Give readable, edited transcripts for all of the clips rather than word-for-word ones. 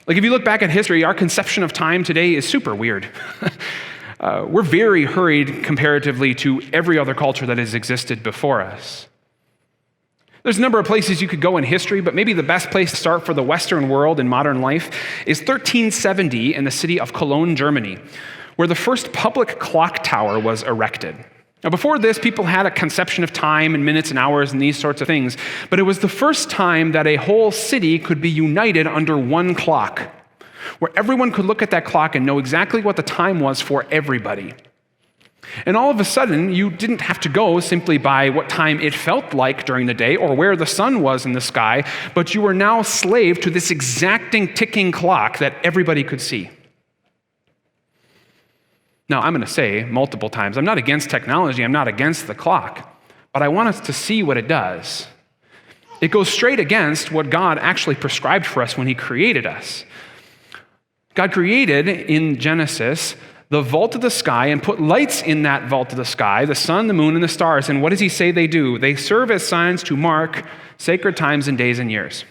Like if you look back at history, our conception of time today is super weird. We're very hurried comparatively to every other culture that has existed before us. There's a number of places you could go in history, but maybe the best place to start for the Western world in modern life is 1370 in the city of Cologne, Germany, where the first public clock tower was erected. Now, before this, people had a conception of time and minutes and hours and these sorts of things, but it was the first time that a whole city could be united under one clock, where everyone could look at that clock and know exactly what the time was for everybody. And all of a sudden, you didn't have to go simply by what time it felt like during the day or where the sun was in the sky, but you were now slave to this exacting ticking clock that everybody could see. Now, I'm going to say multiple times, I'm not against technology, I'm not against the clock, but I want us to see what it does. It goes straight against what God actually prescribed for us when He created us. God created in Genesis the vault of the sky and put lights in that vault of the sky, the sun, the moon, and the stars. And what does He say they do? They serve as signs to mark sacred times and days and years.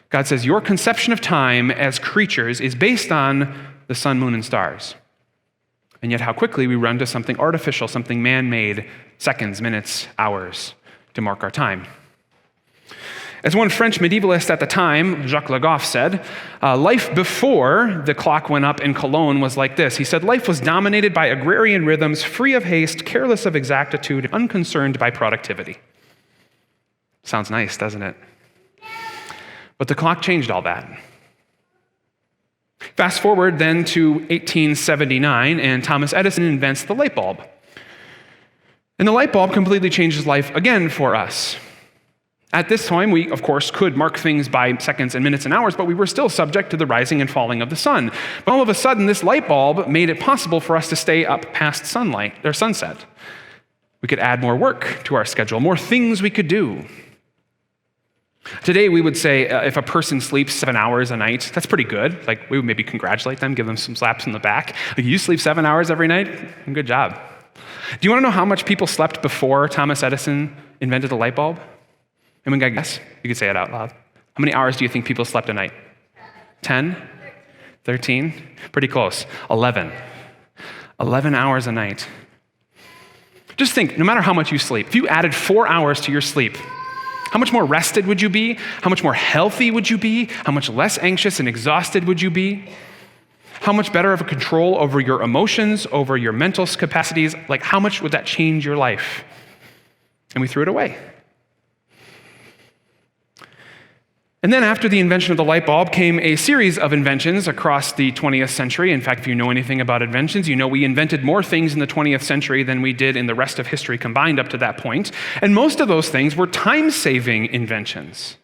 God says your conception of time as creatures is based on the sun, moon, and stars. And yet how quickly we run to something artificial, something man-made, seconds, minutes, hours, to mark our time. As one French medievalist at the time, Jacques Le Goff, said, life before the clock went up in Cologne was like this. He said, life was dominated by agrarian rhythms, free of haste, careless of exactitude, unconcerned by productivity. Sounds nice, doesn't it? But the clock changed all that. Fast forward then to 1879, and Thomas Edison invents the light bulb. And the light bulb completely changes life again for us. At this time, we, of course, could mark things by seconds and minutes and hours, but we were still subject to the rising and falling of the sun. But all of a sudden, this light bulb made it possible for us to stay up past sunset. We could add more work to our schedule, more things we could do. Today, we would say if a person sleeps 7 hours a night, that's pretty good. Like, we would maybe congratulate them, give them some slaps in the back. Like, you sleep 7 hours every night? Good job. Do you want to know how much people slept before Thomas Edison invented the light bulb? Anyone got a guess? You could say it out loud. How many hours do you think people slept a night? 10? 13? Pretty close. 11. 11 hours a night. Just think, no matter how much you sleep, if you added 4 hours to your sleep, how much more rested would you be? How much more healthy would you be? How much less anxious and exhausted would you be? How much better of a control over your emotions, over your mental capacities? Like, how much would that change your life? And we threw it away. And then after the invention of the light bulb came a series of inventions across the 20th century. In fact, if you know anything about inventions, you know we invented more things in the 20th century than we did in the rest of history combined up to that point. And most of those things were time-saving inventions.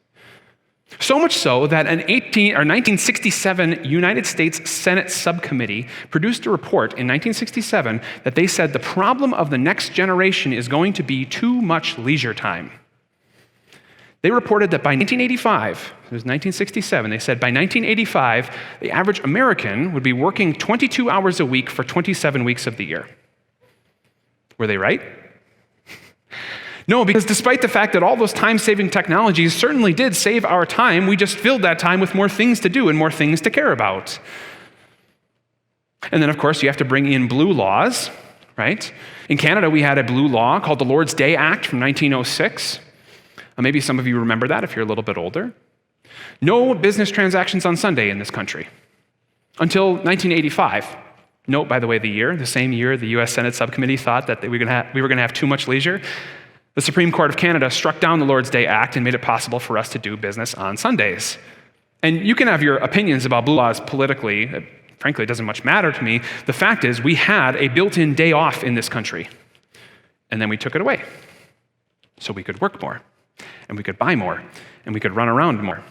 So much so that an 1967 United States Senate subcommittee produced a report in 1967 that they said the problem of the next generation is going to be too much leisure time. They reported that by 1985, it was 1967, they said by 1985, the average American would be working 22 hours a week for 27 weeks of the year. Were they right? No, because despite the fact that all those time-saving technologies certainly did save our time, we just filled that time with more things to do and more things to care about. And then, of course, you have to bring in blue laws, right? In Canada, we had a blue law called the Lord's Day Act from 1906. Maybe some of you remember that if you're a little bit older. No business transactions on Sunday in this country until 1985. Note, by the way, the same year the U.S. Senate subcommittee thought that we were going to have too much leisure. The Supreme Court of Canada struck down the Lord's Day Act and made it possible for us to do business on Sundays. And you can have your opinions about blue laws politically. Frankly, it doesn't much matter to me. The fact is, we had a built-in day off in this country, and then we took it away so we could work more. And we could buy more, and we could run around more.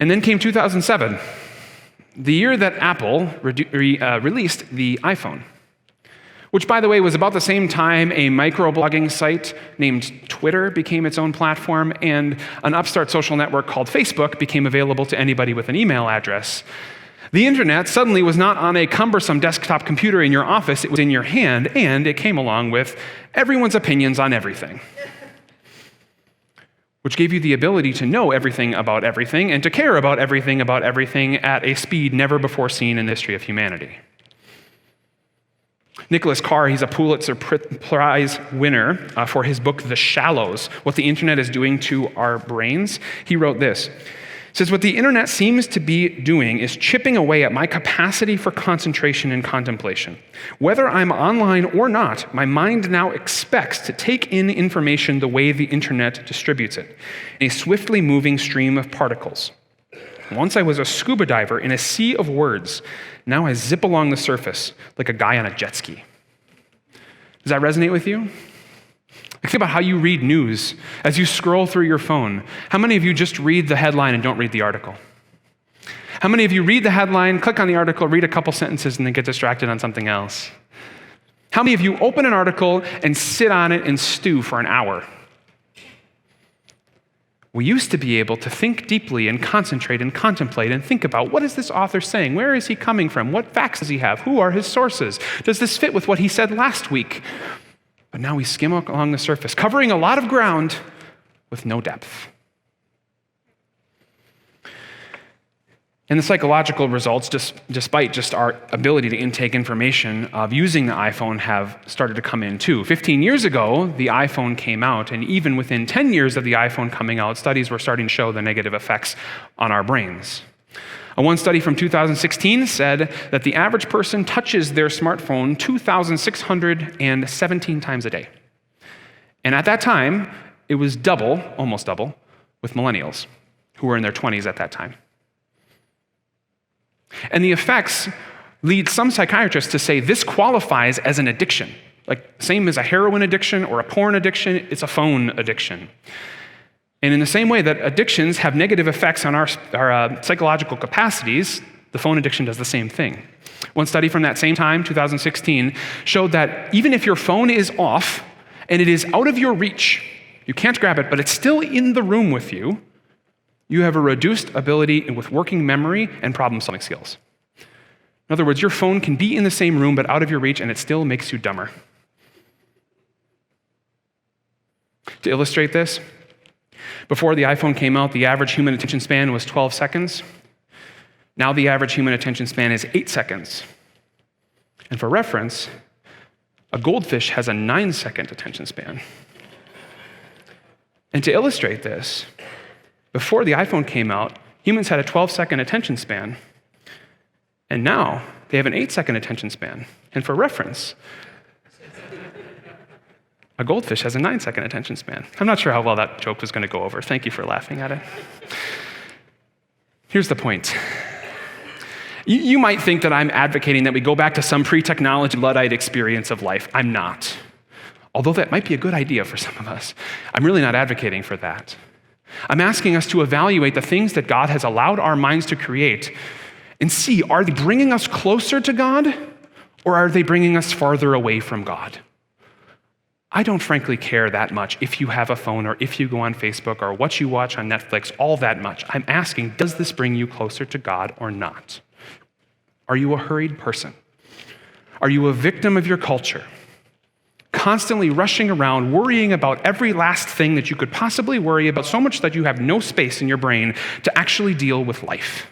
And then came 2007, the year that Apple released the iPhone, which, by the way, was about the same time a microblogging site named Twitter became its own platform, and an upstart social network called Facebook became available to anybody with an email address. The internet suddenly was not on a cumbersome desktop computer in your office, it was in your hand, and it came along with everyone's opinions on everything. which gave you the ability to know everything about everything and to care about everything at a speed never before seen in the history of humanity. Nicholas Carr, he's a Pulitzer Prize winner for his book, The Shallows, What the Internet is Doing to Our Brains. He wrote this. He says, what the internet seems to be doing is chipping away at my capacity for concentration and contemplation. Whether I'm online or not, my mind now expects to take in information the way the internet distributes it, in a swiftly moving stream of particles. Once I was a scuba diver in a sea of words. Now I zip along the surface like a guy on a jet ski. Does that resonate with you? Think about how you read news as you scroll through your phone. How many of you just read the headline and don't read the article? How many of you read the headline, click on the article, read a couple sentences, and then get distracted on something else? How many of you open an article and sit on it and stew for an hour? We used to be able to think deeply and concentrate and contemplate and think about, what is this author saying? Where is he coming from? What facts does he have? Who are his sources? Does this fit with what he said last week? But now we skim along the surface, covering a lot of ground with no depth. And the psychological results, despite just our ability to intake information of using the iPhone, have started to come in too. 15 years ago, the iPhone came out, and even within 10 years of the iPhone coming out, studies were starting to show the negative effects on our brains. One study from 2016 said that the average person touches their smartphone 2,617 times a day. And at that time, it was double, almost double, with millennials who were in their 20s at that time. And the effects lead some psychiatrists to say this qualifies as an addiction. Like, same as a heroin addiction or a porn addiction, it's a phone addiction. And in the same way that addictions have negative effects on our psychological capacities, the phone addiction does the same thing. One study from that same time, 2016, showed that even if your phone is off and it is out of your reach, you can't grab it, but it's still in the room with you, you have a reduced ability with working memory and problem-solving skills. In other words, your phone can be in the same room but out of your reach, and it still makes you dumber. To illustrate this, before the iPhone came out, the average human attention span was 12 seconds. Now the average human attention span is 8 seconds. And for reference, a goldfish has a 9-second attention span. And to illustrate this, before the iPhone came out, humans had a 12-second attention span, and now they have an 8-second attention span. And for reference, a goldfish has a 9-second attention span. I'm not sure how well that joke was going to go over. Thank you for laughing at it. Here's the point. You might think that I'm advocating that we go back to some pre-technology Luddite experience of life. I'm not. Although that might be a good idea for some of us. I'm really not advocating for that. I'm asking us to evaluate the things that God has allowed our minds to create and see, are they bringing us closer to God, or are they bringing us farther away from God? I don't frankly care that much if you have a phone or if you go on Facebook or what you watch on Netflix, all that much. I'm asking, does this bring you closer to God or not? Are you a hurried person? Are you a victim of your culture? Constantly rushing around, worrying about every last thing that you could possibly worry about, so much that you have no space in your brain to actually deal with life.